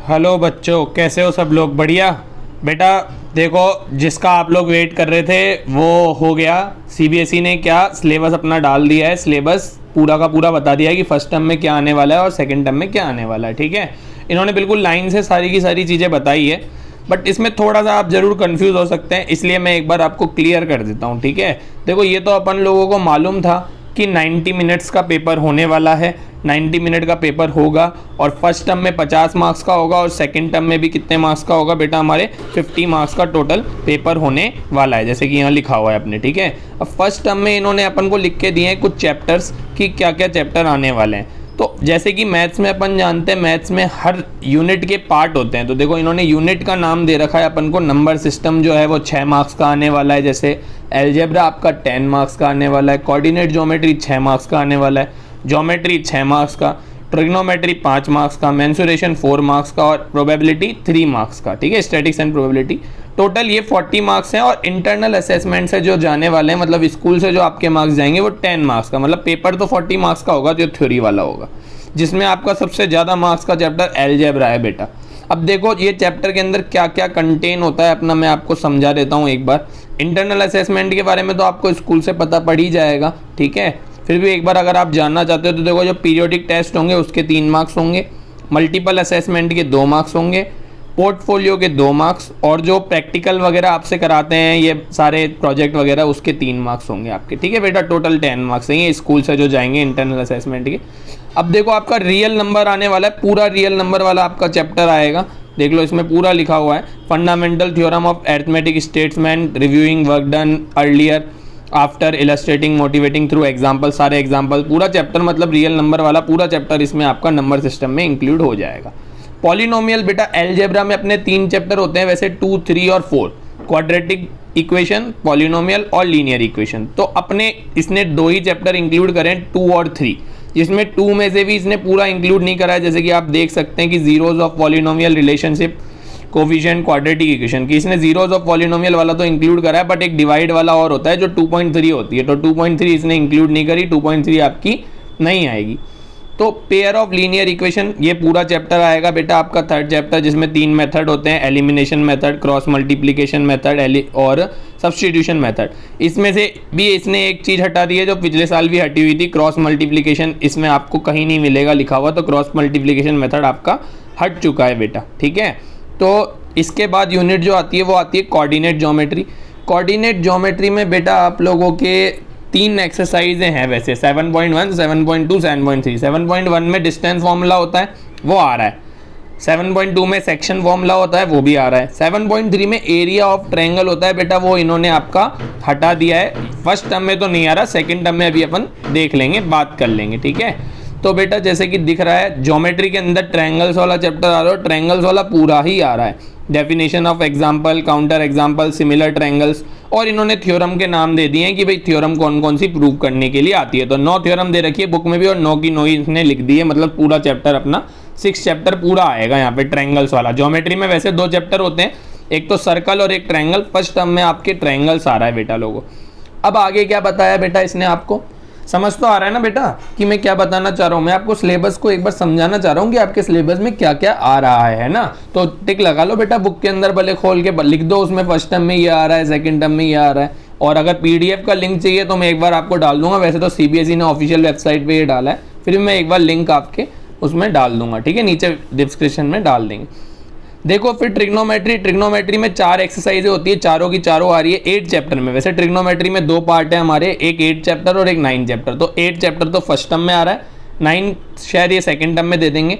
Hello बच्चों, कैसे हो सब लोग? बढ़िया। बेटा देखो, जिसका आप लोग वेट कर रहे थे वो हो गया। सीबीएसई ने क्या सिलेबस अपना डाल दिया है। सिलेबस पूरा का पूरा बता दिया है कि फर्स्ट टर्म में क्या आने वाला है और सेकंड टर्म में क्या आने वाला है। ठीक है, इन्होंने बिल्कुल लाइन से सारी की सारी चीज़ें बताई है, बट इसमें थोड़ा सा आप ज़रूर कंफ्यूज हो सकते हैं, इसलिए मैं एक बार आपको क्लियर कर देता हूँ। ठीक है, देखो ये तो अपन लोगों को मालूम था कि 90 मिनट्स का पेपर होने वाला है, 90 मिनट का पेपर होगा और फर्स्ट टर्म में 50 मार्क्स का होगा और सेकंड टर्म में भी कितने मार्क्स का होगा बेटा? हमारे 50 मार्क्स का टोटल पेपर होने वाला है, जैसे कि यहाँ लिखा हुआ है अपने। ठीक है, अब फर्स्ट टर्म में इन्होंने अपन को लिख के दिए हैं कुछ चैप्टर्स कि क्या क्या चैप्टर आने वाले हैं। तो जैसे कि मैथ्स में अपन जानते हैं, मैथ्स में हर यूनिट के पार्ट होते हैं, तो देखो इन्होंने यूनिट का नाम दे रखा है अपन को। नंबर सिस्टम जो है वो 6 मार्क्स का आने वाला है, जैसे एलजेब्रा आपका 10 मार्क्स का आने वाला है, कोऑर्डिनेट ज्योमेट्री 6 मार्क्स का आने वाला है, ज्योमेट्री 6 मार्क्स का, ट्रिग्नोमेट्री 5 मार्क्स का, मेंसुरेशन 4 मार्क्स का और प्रोबेबिलिटी 3 मार्क्स का। ठीक है, स्टैटिक्स एंड प्रोबेबिलिटी टोटल ये 40 मार्क्स हैं। और इंटरनल असेसमेंट से जो जाने वाले हैं, मतलब स्कूल से जो आपके मार्क्स जाएंगे वो 10 मार्क्स का, मतलब पेपर तो 40 मार्क्स का होगा जो थ्योरी वाला होगा, जिसमें आपका सबसे ज़्यादा मार्क्स का चैप्टर एलजेब्रा है बेटा। अब देखो ये चैप्टर के अंदर क्या क्या कंटेन होता है अपना, मैं आपको समझा देता हूँ एक बार। इंटरनल असेसमेंट के बारे में तो आपको स्कूल से पता पड़ ही जाएगा, ठीक है, फिर भी एक बार अगर आप जानना चाहते हो तो देखो जो पीरियोडिक टेस्ट होंगे उसके 3 मार्क्स होंगे, मल्टीपल असेसमेंट के 2 मार्क्स होंगे, पोर्टफोलियो के 2 मार्क्स और जो प्रैक्टिकल वगैरह आपसे कराते हैं ये सारे प्रोजेक्ट वगैरह उसके 3 मार्क्स होंगे आपके। ठीक है बेटा, टोटल 10 मार्क्स हैं ये स्कूल से जो जाएंगे इंटरनल असेसमेंट के। अब देखो आपका रियल नंबर आने वाला है, पूरा रियल नंबर वाला आपका चैप्टर आएगा। देख लो इसमें पूरा लिखा हुआ है, fundamental theorem of arithmetic statement, reviewing work done earlier after illustrating motivating through example, सारे एग्जाम्पल, पूरा चैप्टर मतलब रियल नंबर वाला पूरा चैप्टर इसमें आपका नंबर सिस्टम में इंक्लूड हो जाएगा। पॉलिनोमियल बेटा एलजेब्रा में अपने 3 चैप्टर होते हैं वैसे, 2, 3 और 4, क्वाड्रेटिक इक्वेशन, पॉलिनोमियल और लीनियर इक्वेशन। तो अपने इसने 2 ही चैप्टर इंक्लूड करें, 2 और 3, जिसमें 2 में से भी इसने पूरा इंक्लूड नहीं करा है, जैसे कि आप देख सकते हैं कि zeros of polynomial relationship, coefficient, quadratic equation की इसने जीरोज ऑफ पॉलिनोमियल वाला तो इंक्लूड करा है, बट एक डिवाइड वाला और होता है जो 2.3 होती है, तो 2.3 इसने इंक्लूड नहीं करी, 2.3 आपकी नहीं आएगी। तो पेयर ऑफ लीनियर इक्वेशन ये पूरा चैप्टर आएगा बेटा आपका, थर्ड चैप्टर, जिसमें 3 मेथड होते हैं, elimination method, cross multiplication method और सब्स्टिट्यूशन मेथड। इसमें से भी इसने एक चीज़ हटा दी है जो पिछले साल भी हटी हुई थी, क्रॉस मल्टीप्लिकेशन, इसमें आपको कहीं नहीं मिलेगा लिखा हुआ, तो क्रॉस मल्टीप्लिकेशन मेथड आपका हट चुका है बेटा। ठीक है, तो इसके बाद यूनिट जो आती है वो आती है कोऑर्डिनेट ज्योमेट्री। कोऑर्डिनेट ज्योमेट्री में बेटा आप लोगों के 3 एक्सरसाइजें हैं वैसे, 7.1, 7.2, 7.3। 7.1 में डिस्टेंस फॉर्मूला होता है वो आ रहा है, 7.2 में सेक्शन फॉर्मूला होता है वो भी आ रहा है, 7.3 में एरिया ऑफ ट्रायंगल होता है बेटा, वो इन्होंने आपका हटा दिया है। फर्स्ट टर्म में तो नहीं आ रहा, सेकंड टर्म में अभी अपन देख लेंगे, बात कर लेंगे। ठीक है, तो बेटा जैसे कि दिख रहा है ज्योमेट्री के अंदर ट्रायंगल्स वाला चैप्टर आ रहा है, ट्रायंगल्स वाला पूरा ही आ रहा है, definition of example, counter example, similar triangles, और इन्होंने थ्योरम के नाम दे दिए हैं कि भाई थ्योरम कौन कौन सी प्रूव करने के लिए आती है। तो 9 थ्योरम दे रखी है बुक में भी और 9 की 9 ही इसने लिख दी है, मतलब पूरा चैप्टर अपना 6 चैप्टर पूरा आएगा यहाँ पे ट्रायंगल्स वाला। ज्योमेट्री में वैसे 2 चैप्टर होते हैं, एक तो सर्कल और एक ट्रायंगल, फर्स्ट टर्म में आपके ट्रायंगल्स आ रहा है बेटा लोगों। अब आगे क्या बताया बेटा इसने, आपको समझ तो आ रहा है ना बेटा कि मैं क्या बताना चाह रहा हूँ? मैं आपको सिलेबस को एक बार समझाना चाह रहा हूँ कि आपके सिलेबस में क्या क्या आ रहा है ना। तो टिक लगा लो बेटा बुक के अंदर, भले खोल के लिख दो उसमें फर्स्ट टर्म में ये आ रहा है, सेकंड टर्म में ये आ रहा है। और अगर पीडीएफ का लिंक चाहिए तो मैं एक बार आपको डाल दूंगा, वैसे तो सीबीएसई ने ऑफिशियल वेबसाइट पर ये डाला है, फिर मैं एक बार लिंक आपके उसमें डाल दूंगा। ठीक है, नीचे डिस्क्रिप्शन में डाल देंगे। देखो फिर ट्रिग्नोमेट्री में 4 एक्सरसाइजें होती है, चारों की चारों आ रही है 8 चैप्टर में। वैसे ट्रिग्नोमेट्री में 2 पार्ट है हमारे, एक 8 चैप्टर और एक 9 चैप्टर। तो 8 चैप्टर तो फर्स्ट टर्म में आ रहा है, 9 शायद ये सेकंड टर्म में दे देंगे।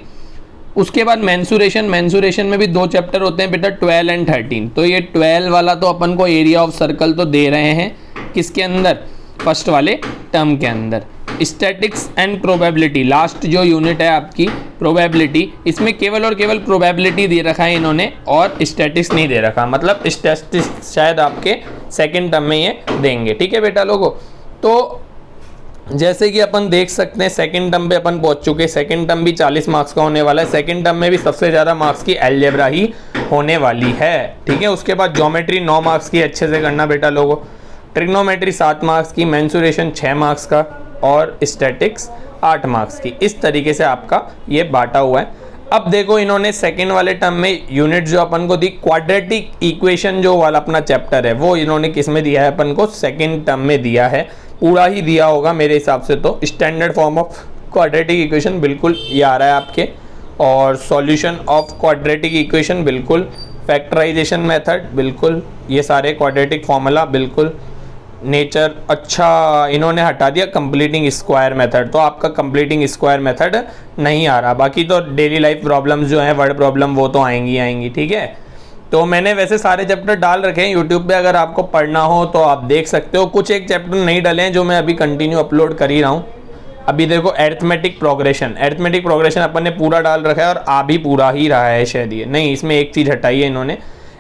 उसके बाद मेंसुरेशन में भी 2 चैप्टर होते हैं बेटा, 12 एंड 13। तो ये 12 वाला तो अपन को एरिया ऑफ सर्कल तो दे रहे हैं, किसके अंदर? फर्स्ट वाले टर्म के अंदर। स्टैटिक्स एंड प्रोबेबिलिटी, लास्ट जो यूनिट है आपकी प्रोबेबिलिटी, इसमें केवल और केवल प्रोबेबिलिटी दे रखा है इन्होंने और स्टैटिक्स नहीं दे रखा, मतलब स्टैटिस्टिक्स शायद आपके सेकंड टर्म में ये देंगे। ठीक है बेटा लोगों, तो जैसे कि अपन देख सकते हैं सेकंड टर्म पे अपन पहुंच चुके हैं। सेकंड टर्म भी 40 मार्क्स का होने वाला है, सेकंड टर्म में भी सबसे ज़्यादा मार्क्स की अलजेब्रा ही होने वाली है। ठीक है, उसके बाद ज्योमेट्री 9 मार्क्स की, अच्छे से करना बेटा लोगों। ट्रिग्नोमेट्री 7 मार्क्स की, मेंसुरेशन 6 मार्क्स का और स्टैटिक्स 8 मार्क्स की। इस तरीके से आपका ये बांटा हुआ है। अब देखो इन्होंने सेकंड वाले टर्म में यूनिट जो अपन को दी, क्वाड्रेटिक इक्वेशन जो वाला अपना चैप्टर है वो इन्होंने किस में दिया है अपन को, सेकंड टर्म में दिया है, पूरा ही दिया होगा मेरे हिसाब से। तो standard form of quadratic equation बिल्कुल ये आ रहा है आपके, और सॉल्यूशन ऑफ क्वाड्रेटिक इक्वेशन बिल्कुल, फैक्टराइजेशन मेथड बिल्कुल, ये सारे क्वाड्रेटिक फॉर्मूला बिल्कुल, नेचर, अच्छा इन्होंने हटा दिया कंप्लीटिंग स्क्वायर मेथड, तो आपका कंप्लीटिंग स्क्वायर मेथड नहीं आ रहा। बाकी तो डेली लाइफ प्रॉब्लम्स जो हैं, वर्ड प्रॉब्लम, वो तो आएंगी आएंगी, ठीक है। तो मैंने वैसे सारे चैप्टर डाल रखे हैं यूट्यूब पे, अगर आपको पढ़ना हो तो आप देख सकते हो। कुछ एक चैप्टर नहीं डले हैं जो मैं अभी कंटिन्यू अपलोड कर ही रहा हूँ। अभी देखो अरिथमेटिक प्रोग्रेशन अपन ने पूरा डाल रखा है और आ भी पूरा ही रहा है शायद, ये नहीं, इसमें एक चीज़ हटाई है इन्होंने,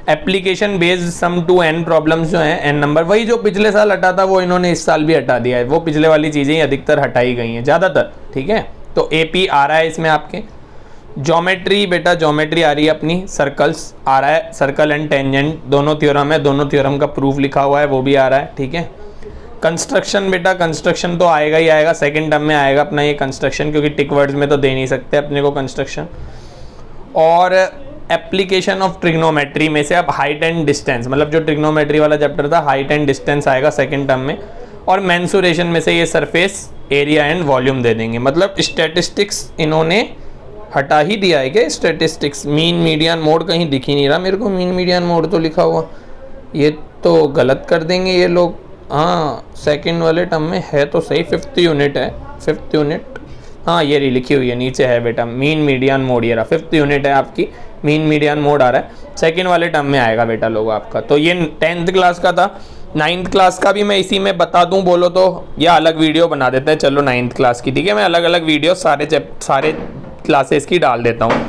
application based sum to n problems जो हैं, एन नंबर, वही जो पिछले साल हटा था वो इन्होंने इस साल भी हटा दिया है, वो पिछले वाली चीज़ें ही अधिकतर हटाई गई हैं ज़्यादातर, ठीक है। तो एपी आ रहा है इसमें आपके, ज्योमेट्री बेटा ज्योमेट्री आ रही है अपनी, सर्कल्स आ रहा है, सर्कल एंड टेंजेंट दोनों थ्योरम है, दोनों थ्योरम का प्रूफ लिखा हुआ है वो भी आ रहा है, ठीक है। कंस्ट्रक्शन बेटा, कंस्ट्रक्शन तो आएगा ही आएगा, सेकंड टर्म में आएगा अपना ये कंस्ट्रक्शन, क्योंकि टिक वर्ड्स में तो दे नहीं सकते अपने को कंस्ट्रक्शन। और एप्लीकेशन ऑफ ट्रिग्नोमेट्री में से अब हाइट एंड डिस्टेंस, मतलब जो ट्रिग्नोमेट्री वाला चैप्टर था, हाइट एंड डिस्टेंस आएगा सेकंड टर्म में। और मेंसुरेशन में से ये सरफेस एरिया एंड वॉल्यूम दे देंगे। मतलब स्टैटिस्टिक्स इन्होंने हटा ही दिया है क्या, स्टैटिस्टिक्स, मीन मीडियन मोड कहीं दिख ही नहीं रहा मेरे को, मीन मीडियन मोड तो लिखा हुआ, ये तो गलत कर देंगे ये लोग। हाँ सेकंड वाले टर्म में है तो सही, 5th यूनिट है, 5th यूनिट, हाँ ये लिखी हुई है नीचे है बेटा, मीन मीडियन मोड, ये रहा 5th यूनिट है आपकी, मीन मीडियन मोड आ रहा है, सेकंड वाले टर्म में आएगा बेटा लोग आपका। तो ये 10th क्लास का था, 9th क्लास का भी मैं इसी में बता दूं बोलो तो, या अलग वीडियो बना देते हैं, चलो 9th क्लास की, ठीक है। मैं अलग अलग वीडियो सारे क्लासेस की डाल देता हूँ,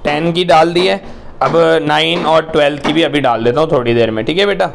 10 की डाल दी है, अब 9 और 12 की भी अभी डाल देता हूँ थोड़ी देर में, ठीक है बेटा।